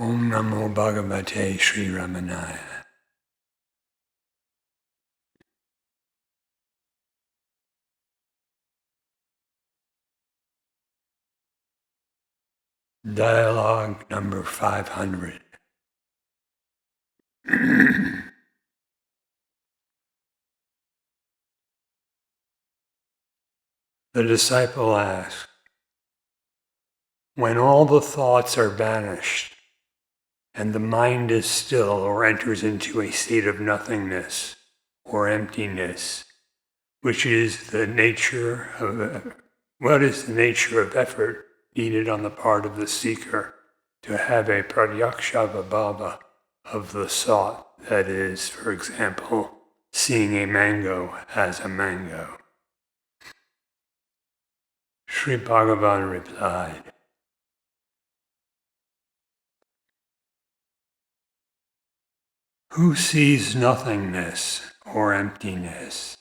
Om Namo Bhagavate Sri Ramanaya. Dialogue number 500. The disciple asks, when all the thoughts are banished, and the mind is still or enters into a state of nothingness or emptiness, what is the nature of effort needed on the part of the seeker to have a pratyaksha bhava of the sought, that is, for example, seeing a mango as a mango? Sri Bhagavan replied, who sees nothingness or emptiness?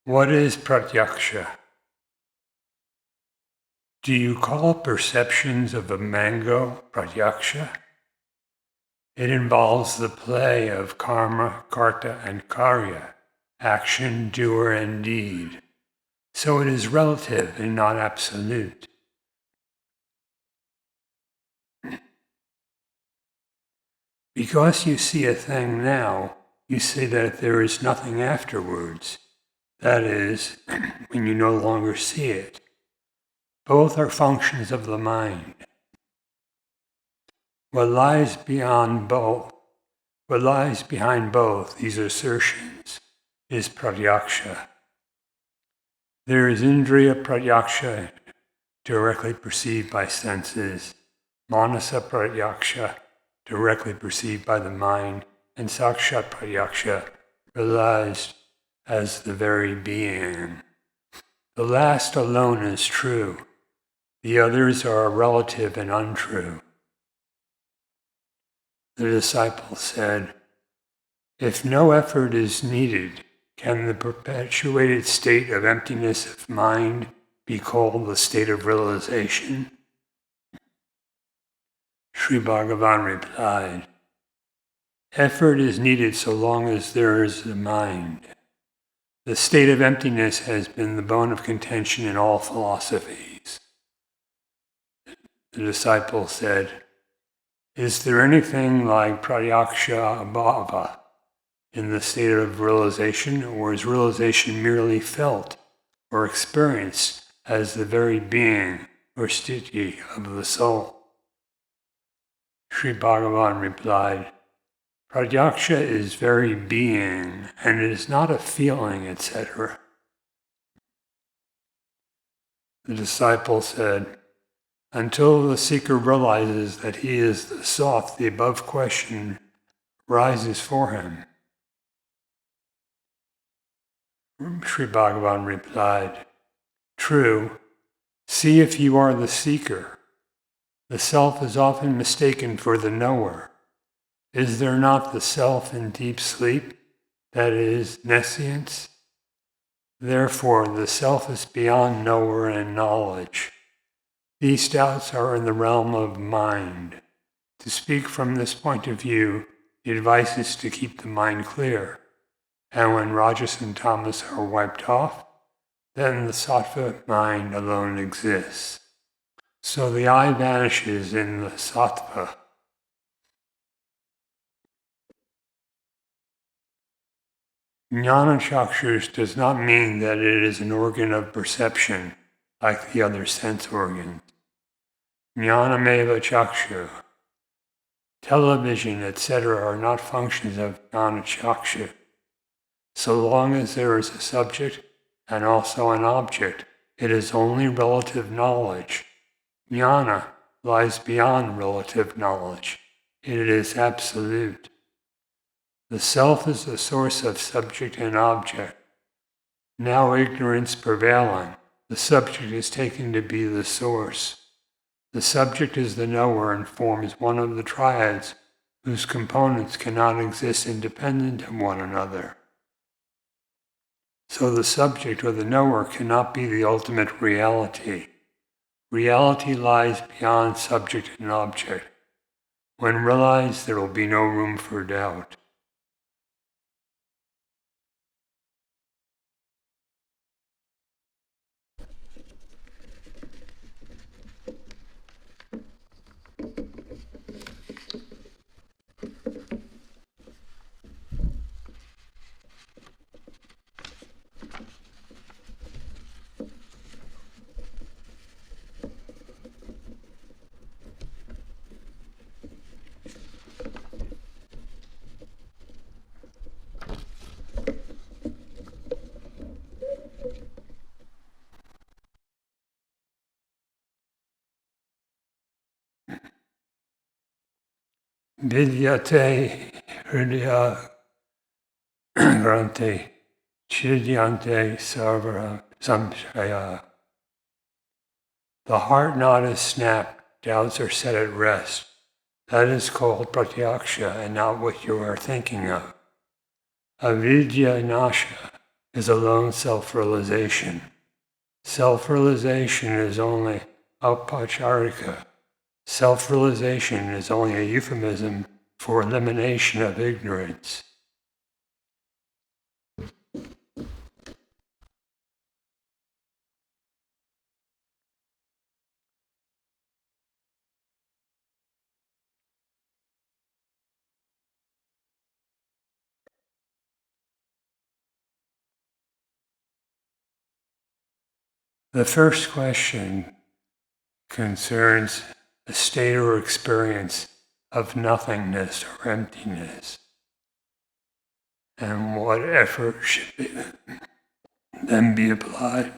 What is pratyaksha? Do you call perceptions of a mango pratyaksha? It involves the play of karma, karta, and karya, action, doer, and deed. So it is relative and not absolute. Because you see a thing now, you say that there is nothing afterwards. That is, when you no longer see it. Both are functions of the mind. What lies behind both these assertions is pratyaksha. There is indriya pratyaksha, directly perceived by senses, manasa pratyaksha, directly perceived by the mind, and sakshat pratyaksha, realized as the very being. The last alone is true. The others are relative and untrue. The disciple said, if no effort is needed, can the perpetuated state of emptiness of mind be called the state of realization? Sri Bhagavan replied, effort is needed so long as there is a mind. The state of emptiness has been the bone of contention in all philosophies. The disciple said, is there anything like pratyaksha bhava in the state of realization, or is realization merely felt or experienced as the very being or sthiti of the soul? Sri Bhagavan replied, pratyaksha is very being, and it is not a feeling, etc. The disciple said, until the seeker realizes that he is the sought, the above question rises for him. Sri Bhagavan replied, true, see if you are the seeker. The self is often mistaken for the knower. Is there not the self in deep sleep, that is, nescience? Therefore, the self is beyond knower and knowledge. These doubts are in the realm of mind. To speak from this point of view, the advice is to keep the mind clear. And when rajas and tamas are wiped off, then the sattva mind alone exists. So the I vanishes in the sattva. Jnana chakshus does not mean that it is an organ of perception like the other sense organs. Jnanameva chakshu, television, etc. are not functions of jnana chakshu. So long as there is a subject and also an object, it is only relative knowledge. Jnana lies beyond relative knowledge. It is absolute. The self is the source of subject and object. Now ignorance prevailing, the subject is taken to be the source. The subject is the knower and forms one of the triads whose components cannot exist independent of one another. So the subject or the knower cannot be the ultimate reality. reality lies beyond subject and object. When realized, there will be no room for doubt. Vidyate hridaya grante chidyante sarvara samshaya. The heart knot is snapped, doubts are set at rest. That is called pratyaksha and not what you are thinking of. Avidya nasha is alone self-realization. Self-realization is only apacharika. Self-realization is only a euphemism for elimination of ignorance. The first question concerns a state or experience of nothingness or emptiness, and what effort should then be applied.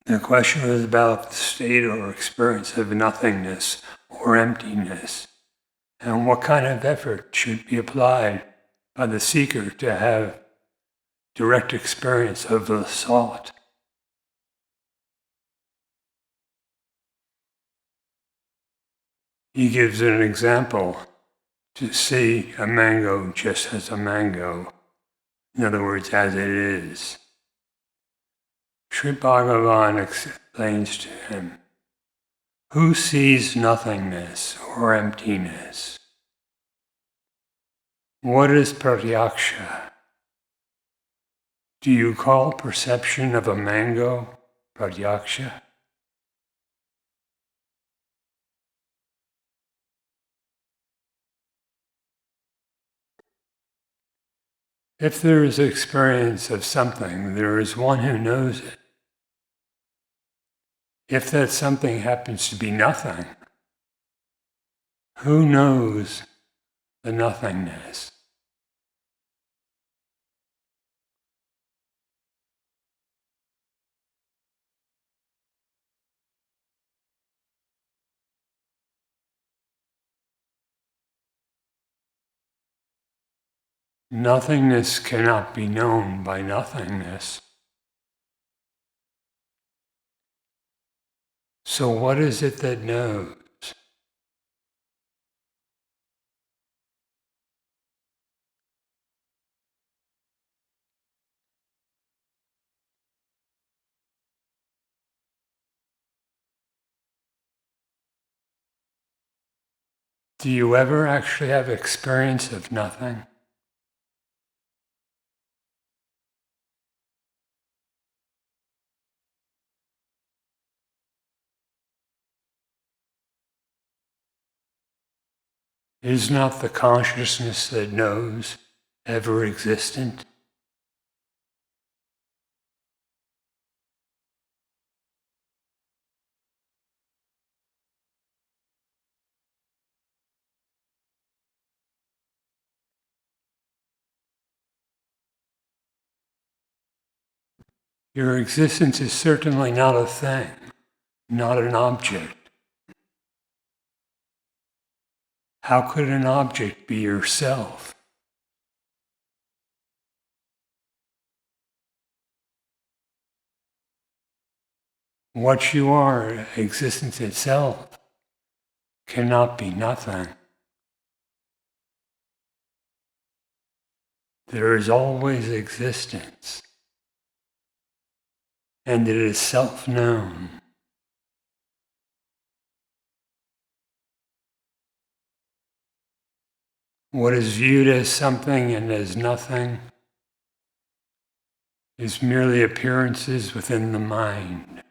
The question was about the state or experience of nothingness or emptiness, and what kind of effort should be applied by the seeker to have direct experience of the thought. He gives an example to see a mango just as a mango, in other words, as it is. Sri Bhagavan explains to him, who sees nothingness or emptiness? What is pratyaksha? Do you call perception of a mango pratyaksha? If there is experience of something, there is one who knows it. If that something happens to be nothing, who knows the nothingness? Nothingness cannot be known by nothingness. So what is it that knows? Do you ever actually have experience of nothing? Is not the consciousness that knows ever existent? Your existence is certainly not a thing, not an object. How could an object be yourself? What you are, existence itself, cannot be nothing. There is always existence, and it is self-known. What is viewed as something and as nothing is merely appearances within the mind.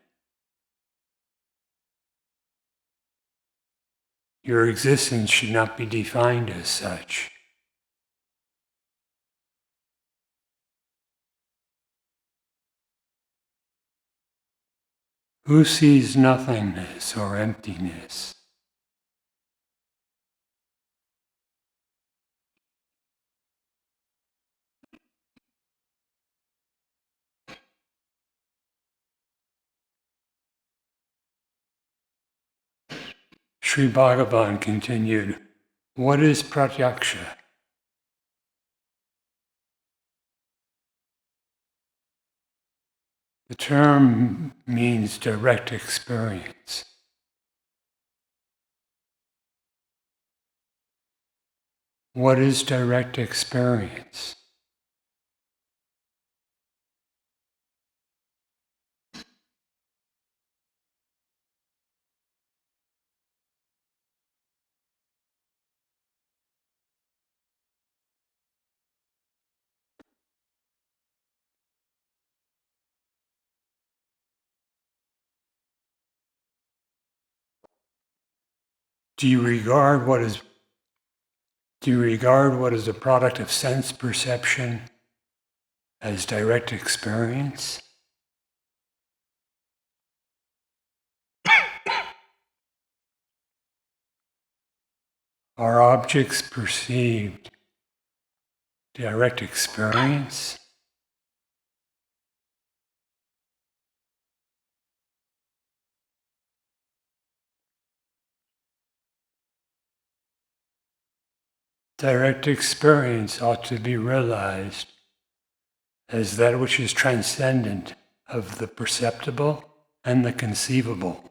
Your existence should not be defined as such. Who sees nothingness or emptiness? Sri Bhagavan continued, what is pratyaksha? The term means direct experience. What is direct experience? Do you regard what is a product of sense perception as direct experience? Are objects perceived direct experience? Direct experience ought to be realized as that which is transcendent of the perceptible and the conceivable.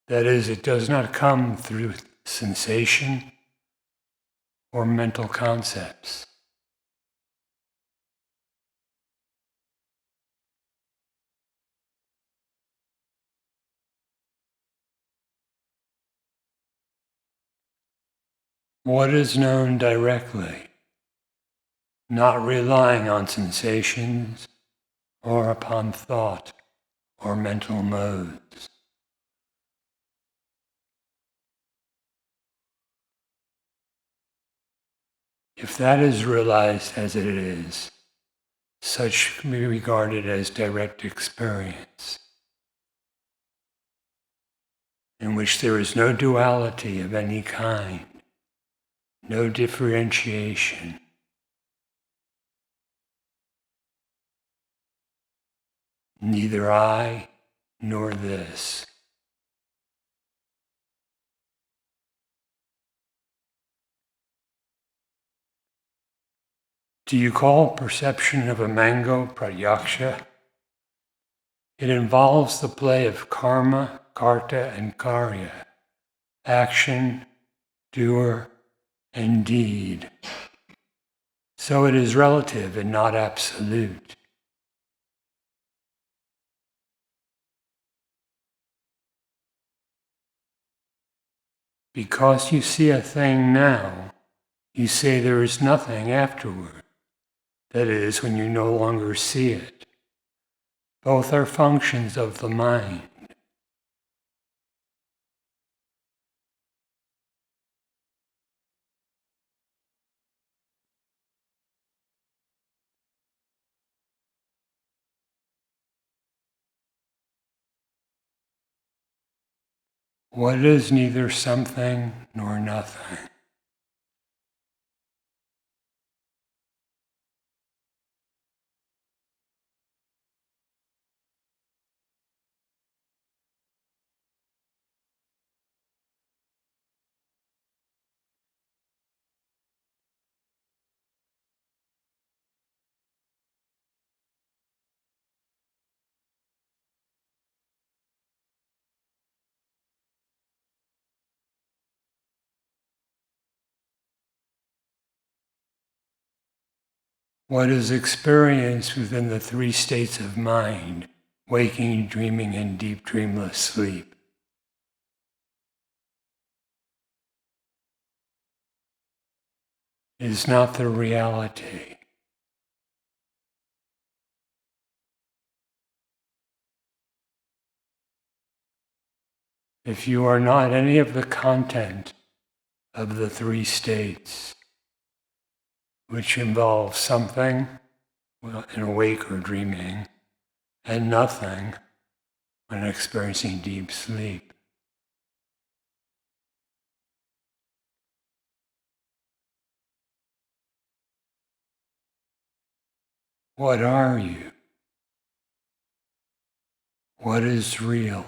That is, it does not come through sensation or mental concepts. What is known directly, not relying on sensations or upon thought or mental modes. If that is realized as it is, such can be regarded as direct experience, in which there is no duality of any kind, no differentiation, neither I nor this. Do you call perception of a mango pratyaksha? It involves the play of karma, karta, and karya, action, doer, and deed. So it is relative and not absolute. Because you see a thing now, you say there is nothing afterward. That is, when you no longer see it. Both are functions of the mind. What is neither something nor nothing? What is experienced within the three states of mind, waking, dreaming, and deep dreamless sleep, is not the reality. If you are not any of the content of the three states, which involve something in awake or dreaming, and nothing when experiencing deep sleep, what are you? What is real?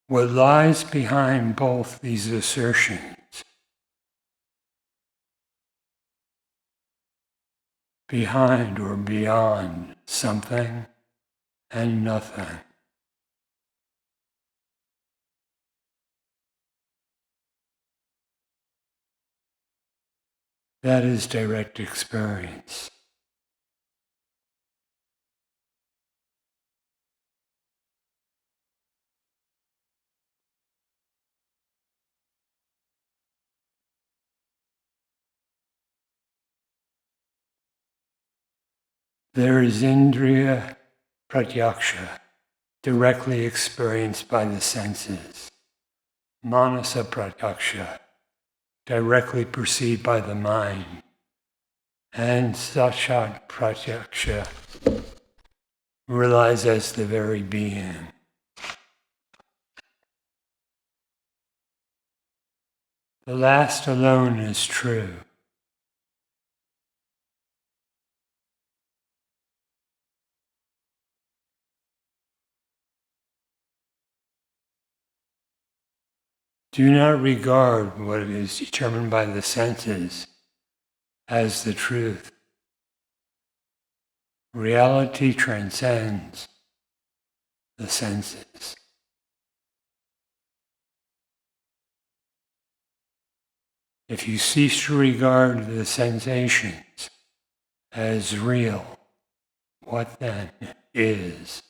What lies behind both these assertions, behind or beyond something and nothing? That is direct experience. There is indriya pratyaksha, directly experienced by the senses. Manasa pratyaksha, directly perceived by the mind. And sastra pratyaksha, realized as the very being. The last alone is true. Do not regard what is determined by the senses as the truth. Reality transcends the senses. If you cease to regard the sensations as real, what then is?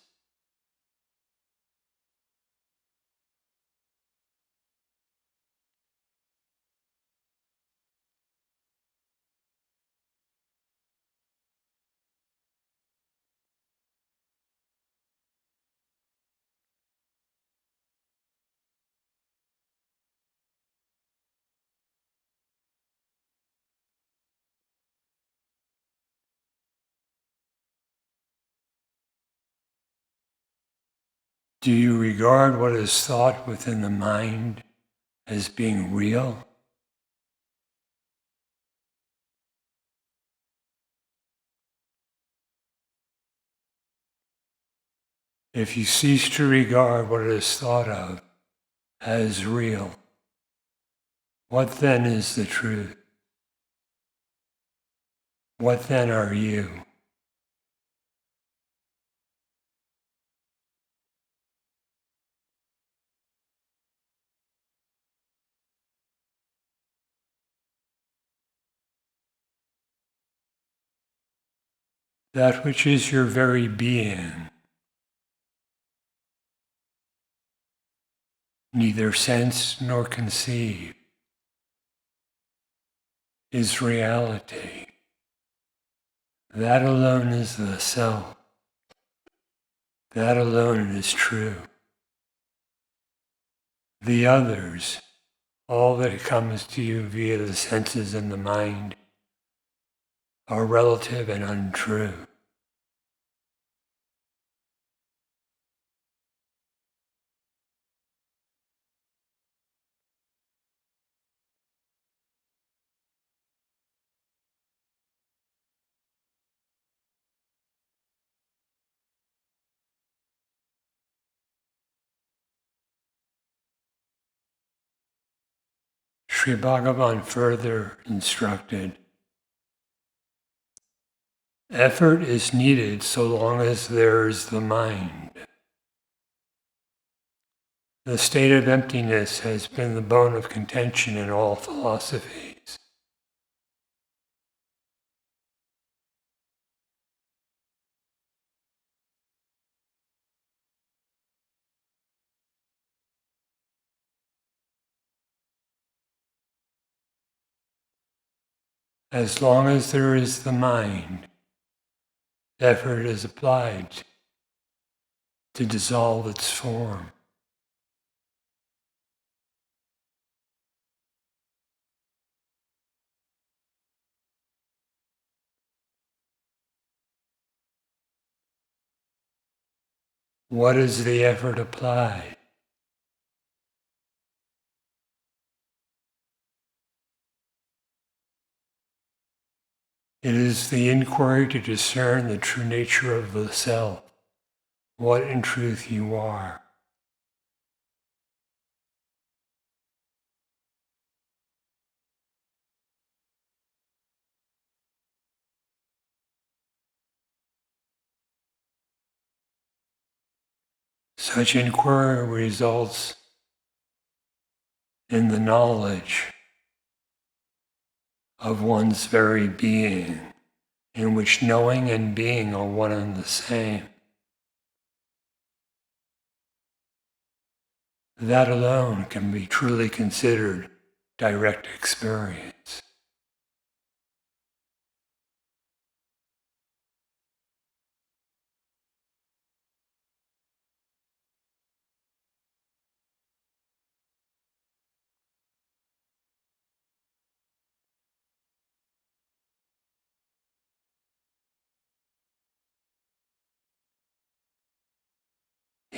Do you regard what is thought within the mind as being real? If you cease to regard what is thought of as real, what then is the truth? What then are you? That which is your very being, neither sensed nor conceived, is reality. That alone is the self. That alone is true. The others, all that comes to you via the senses and the mind, are relative and untrue. Sri Bhagavan further instructed, Effort is needed so long as there is the mind. The state of emptiness has been the bone of contention in all philosophies. As long as there is the mind, effort is applied to dissolve its form. What is the effort applied? It is the inquiry to discern the true nature of the self, what in truth you are. Such inquiry results in the knowledge of one's very being, in which knowing and being are one and the same. That alone can be truly considered direct experience.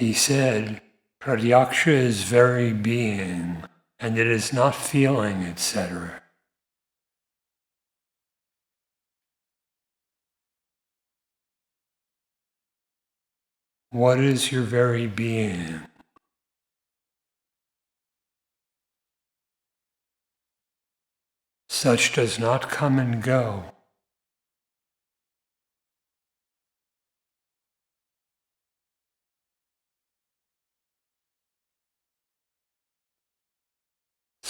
He said, pratyaksha is very being, and it is not feeling, etc. What is your very being? Such does not come and go.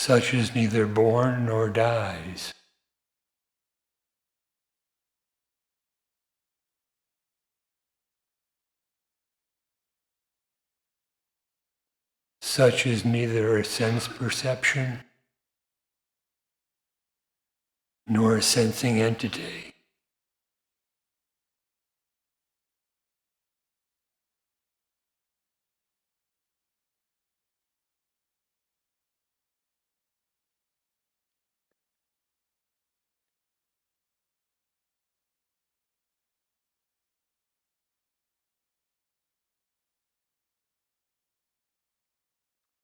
Such is neither born nor dies. Such is neither a sense perception nor a sensing entity.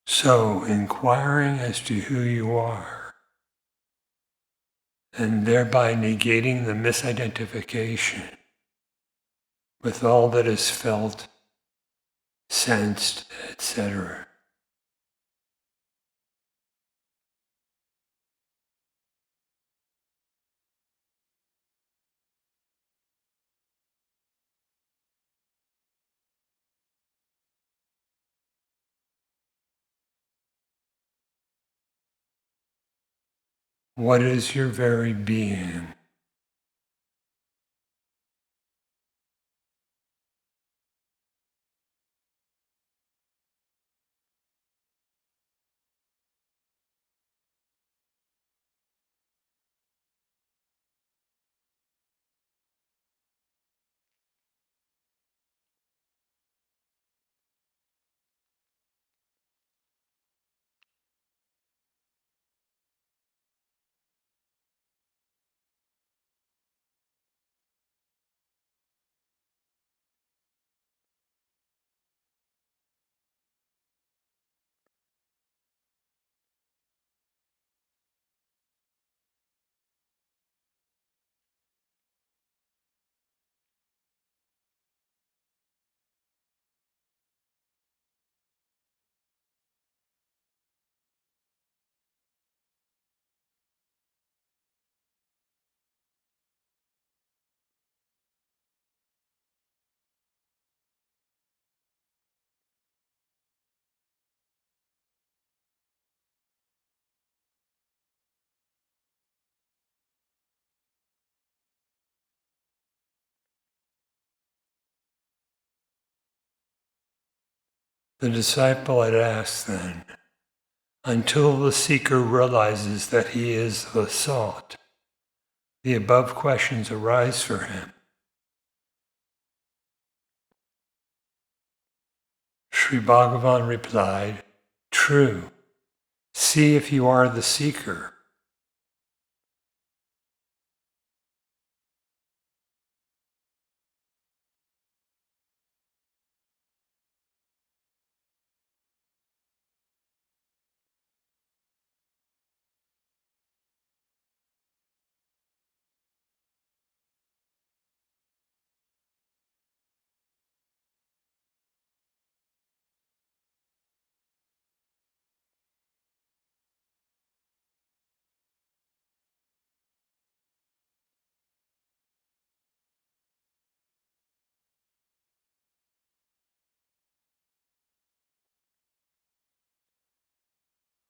So, inquiring as to who you are, and thereby negating the misidentification with all that is felt, sensed, etc. What is your very being? The disciple had asked then, until the seeker realizes that he is the sought, the above questions arise for him. Sri Bhagavan replied, true. See if you are the seeker.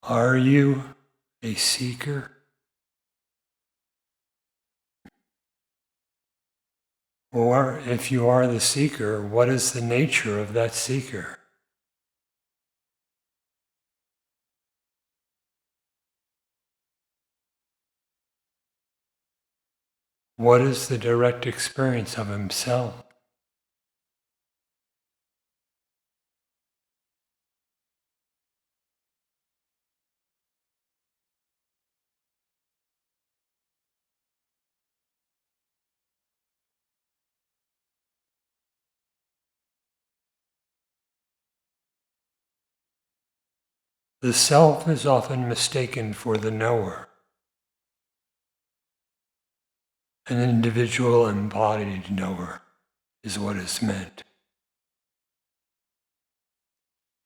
Are you a seeker? Or if you are the seeker, what is the nature of that seeker? What is the direct experience of himself? The self is often mistaken for the knower, an individual embodied knower is what is meant.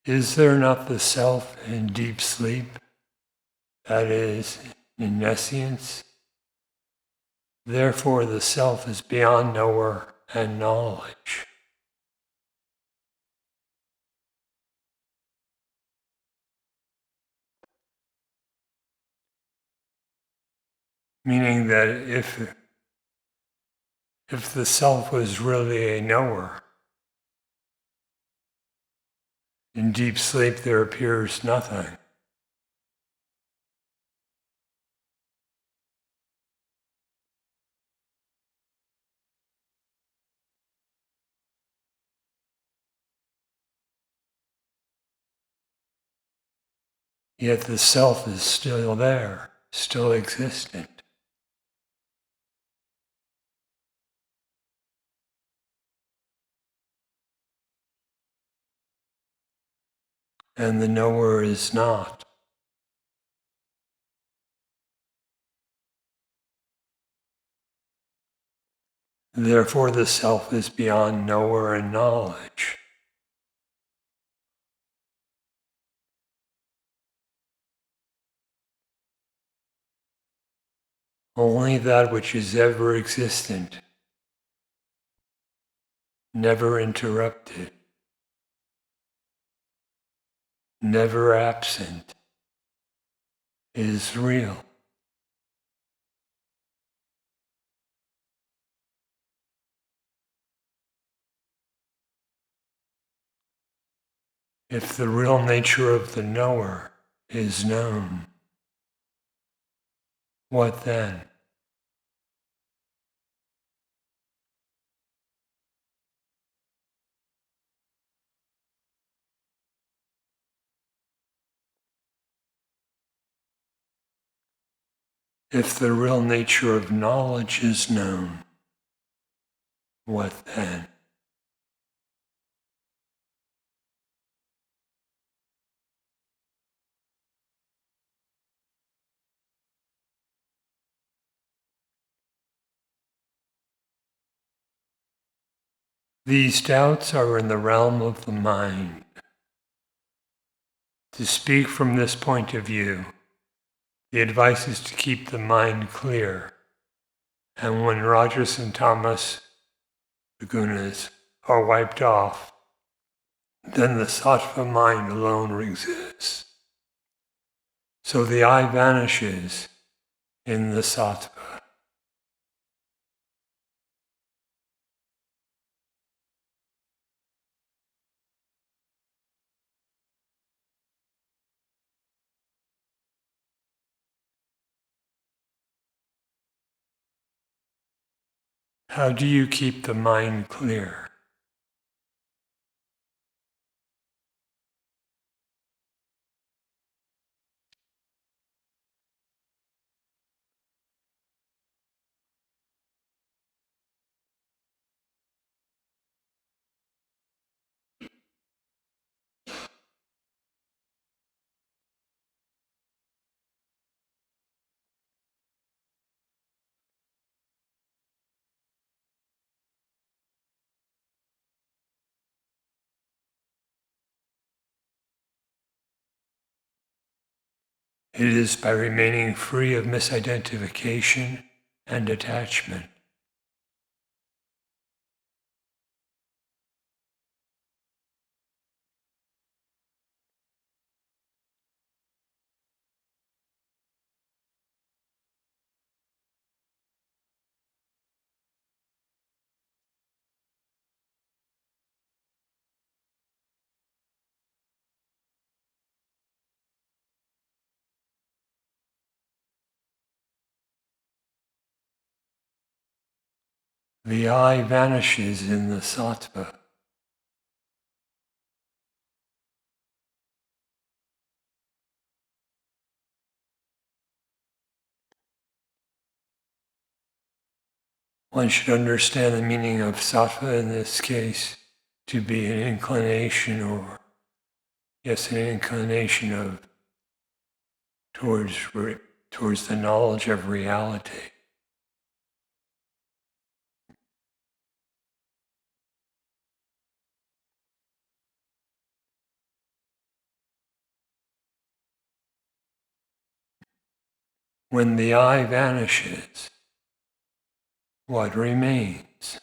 Is there not the self in deep sleep, that is, in nescience? Therefore the self is beyond knower and knowledge. Meaning that if the self was really a knower, in deep sleep there appears nothing. Yet the self is still there, still existent. And the knower is not. Therefore the self is beyond knower and knowledge. Only that which is ever existent, never interrupted, never absent, is real. If the real nature of the knower is known, what then? If the real nature of knowledge is known, what then? These doubts are in the realm of the mind. To speak from this point of view, the advice is to keep the mind clear, and when rajas and tamas, the gunas, are wiped off, then the sattva mind alone exists. So the I vanishes in the sattva. How do you keep the mind clear? It is by remaining free of misidentification and attachment. The I vanishes in the sattva. One should understand the meaning of sattva in this case to be an inclination, or yes, an inclination of towards the knowledge of reality. When the I vanishes, what remains?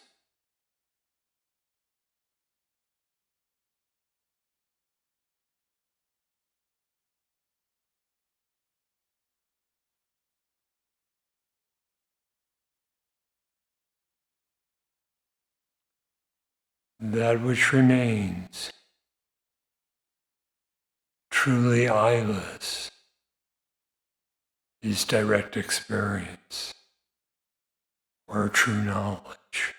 That which remains, truly eyeless, is direct experience or true knowledge.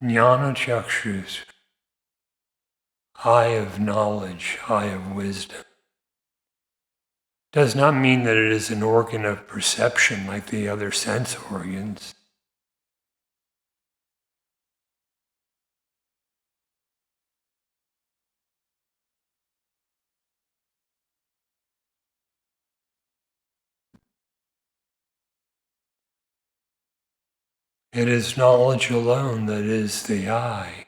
Jnana chakshus, eye of knowledge, eye of wisdom, does not mean that it is an organ of perception like the other sense organs. It is knowledge alone that is the I.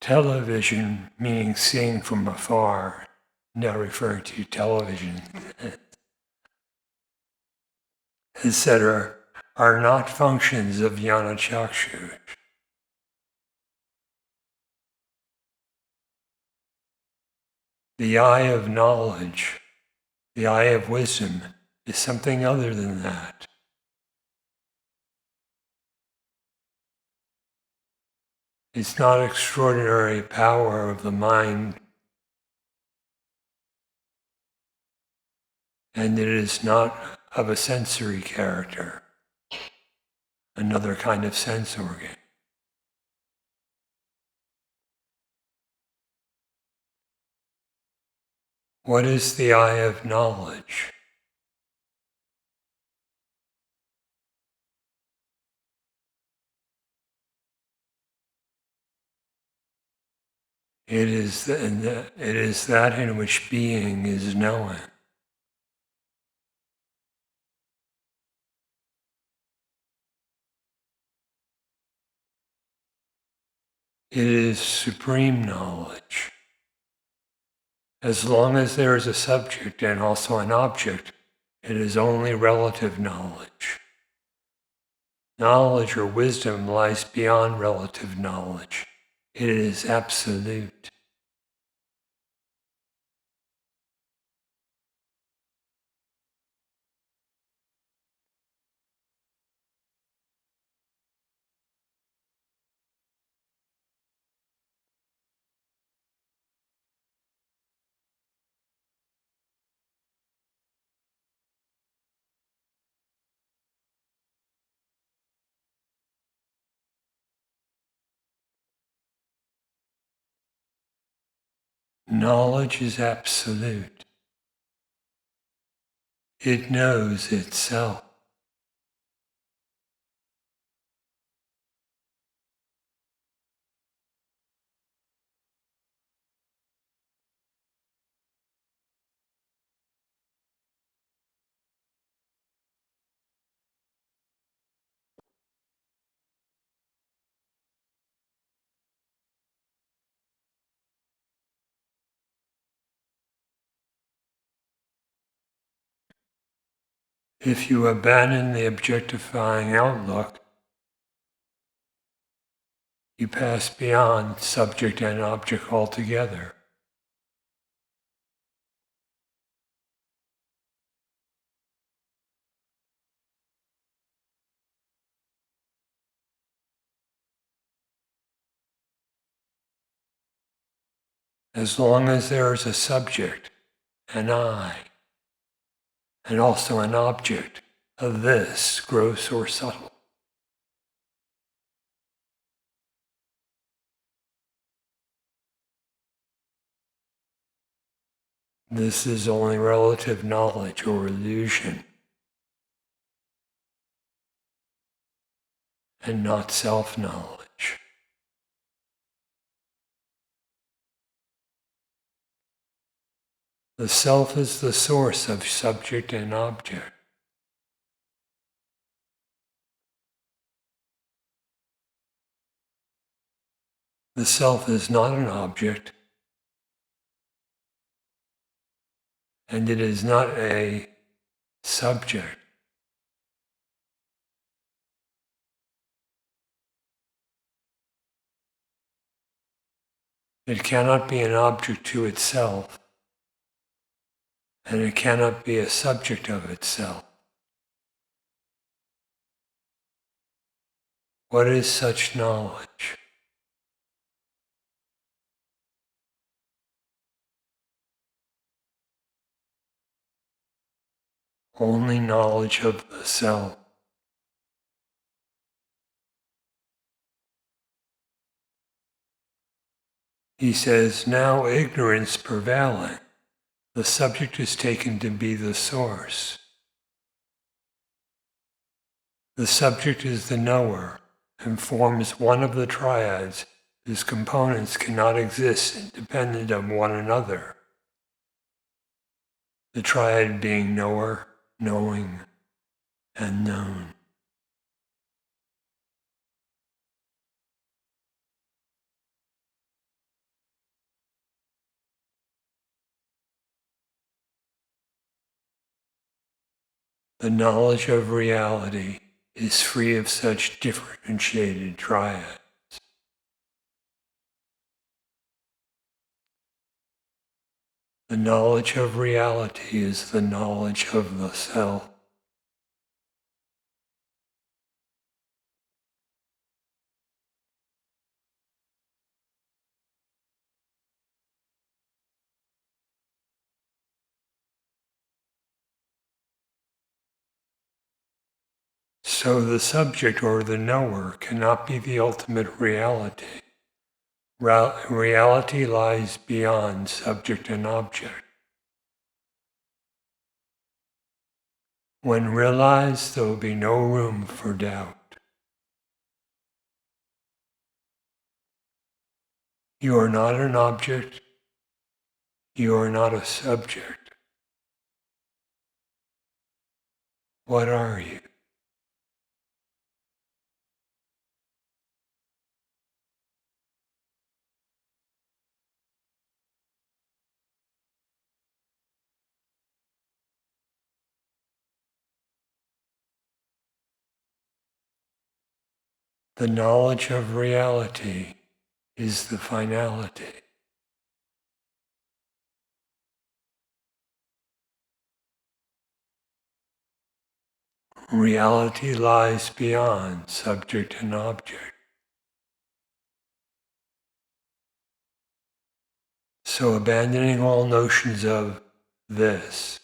Television, meaning seeing from afar, now referring to television, etc., are not functions of jnana chakshus. The eye of knowledge, the eye of wisdom, is something other than that. It's not extraordinary power of the mind, and it is not of a sensory character, another kind of sense organ. What is the eye of knowledge? It is that in which being is knowing. It is supreme knowledge. As long as there is a subject and also an object, it is only relative knowledge. Knowledge or wisdom lies beyond relative knowledge. It is absolute. Knowledge is absolute. It knows itself. If you abandon the objectifying outlook, you pass beyond subject and object altogether. As long as there is a subject, an I, and also an object of this, gross or subtle. This is only relative knowledge or illusion, and not self-knowledge. The self is the source of subject and object. The self is not an object, and it is not a subject. It cannot be an object to itself, and it cannot be a subject of itself. What is such knowledge? Only knowledge of the self. He says, now ignorance prevailing, the subject is taken to be the source. The subject is the knower and forms one of the triads whose components cannot exist independent of one another. The triad being knower, knowing, and known. The knowledge of reality is free of such differentiated triads. The knowledge of reality is the knowledge of the self. So the subject or the knower cannot be the ultimate reality. Reality lies beyond subject and object. When realized, there will be no room for doubt. You are not an object. You are not a subject. What are you? The knowledge of reality is the finality. Reality lies beyond subject and object. So abandoning all notions of this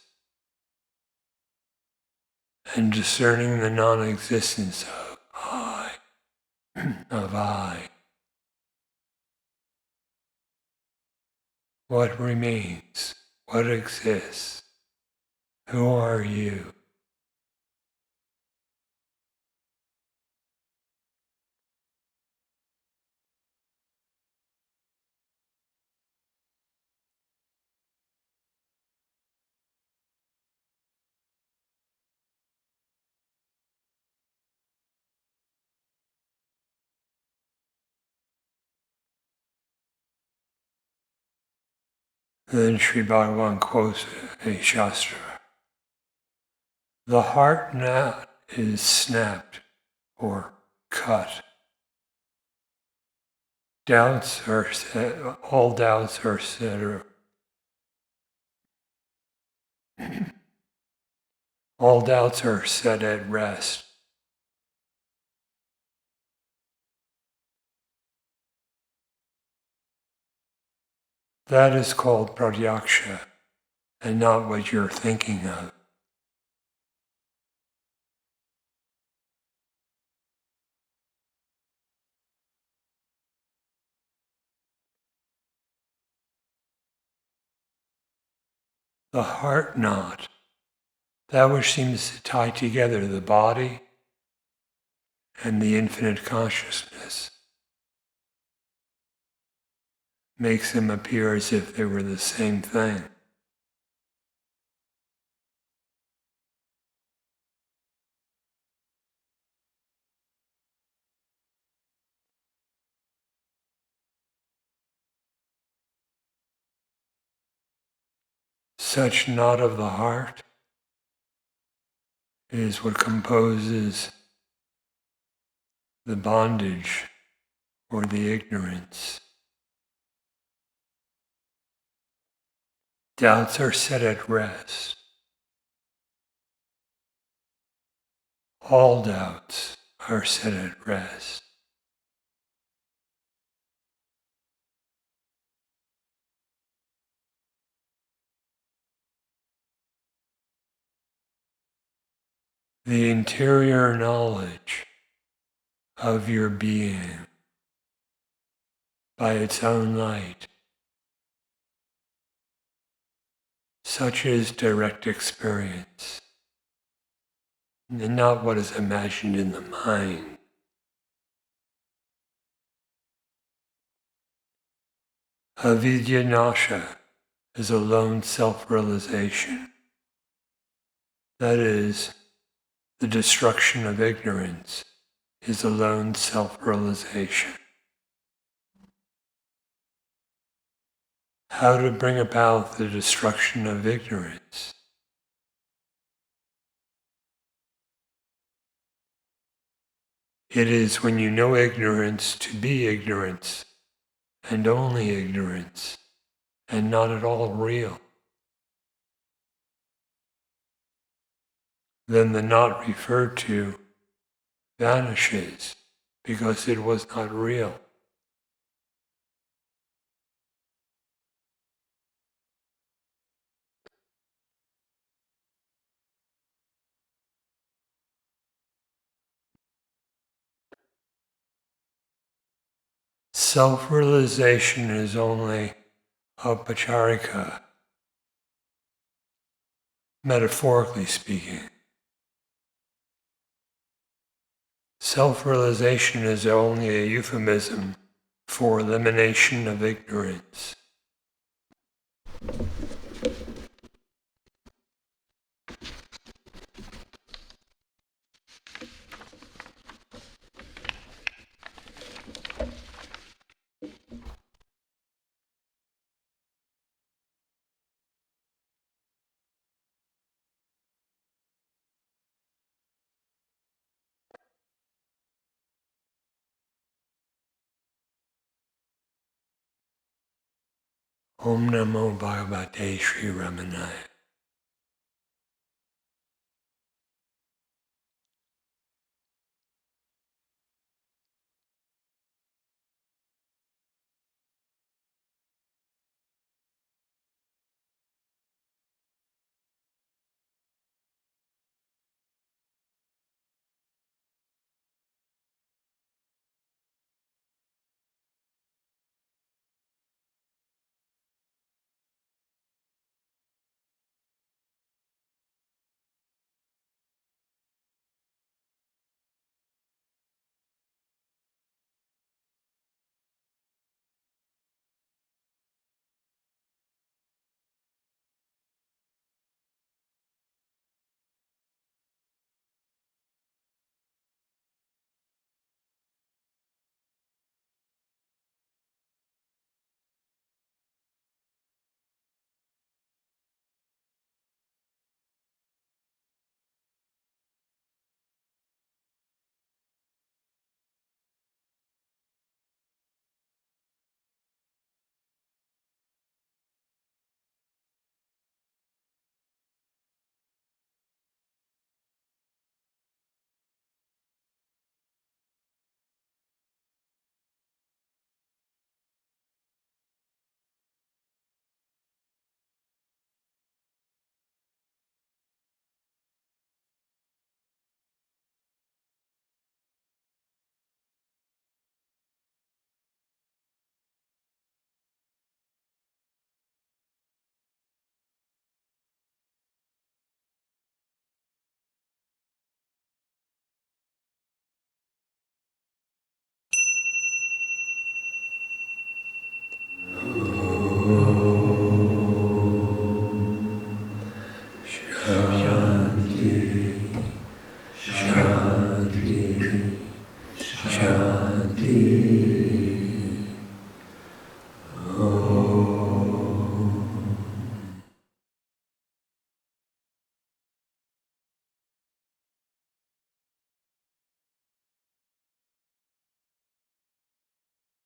and discerning the nonexistence of I, What remains? What exists? Who are you? Then Sri Bhagavan quotes a shastra. The heart knot is snapped or cut. Doubts are set, all doubts are set, all doubts are set at rest. That is called pratyaksha, and not what you're thinking of. The heart knot, that which seems to tie together the body and the infinite consciousness, makes them appear as if they were the same thing. Such knot of the heart is what composes the bondage or the ignorance. Doubts are set at rest. All doubts are set at rest. The interior knowledge of your being by its own light, such is direct experience, and not what is imagined in the mind. Avidya nasha is alone self-realization. That is, the destruction of ignorance is alone self-realization. How to bring about the destruction of ignorance? It is when you know ignorance to be ignorance, and only ignorance, and not at all real. Then the not referred to vanishes because it was not real. Self-realization is only apacharika, metaphorically speaking. Self-realization is only a euphemism for elimination of ignorance. Om Namo Bhagavate Sri Ramana. Om.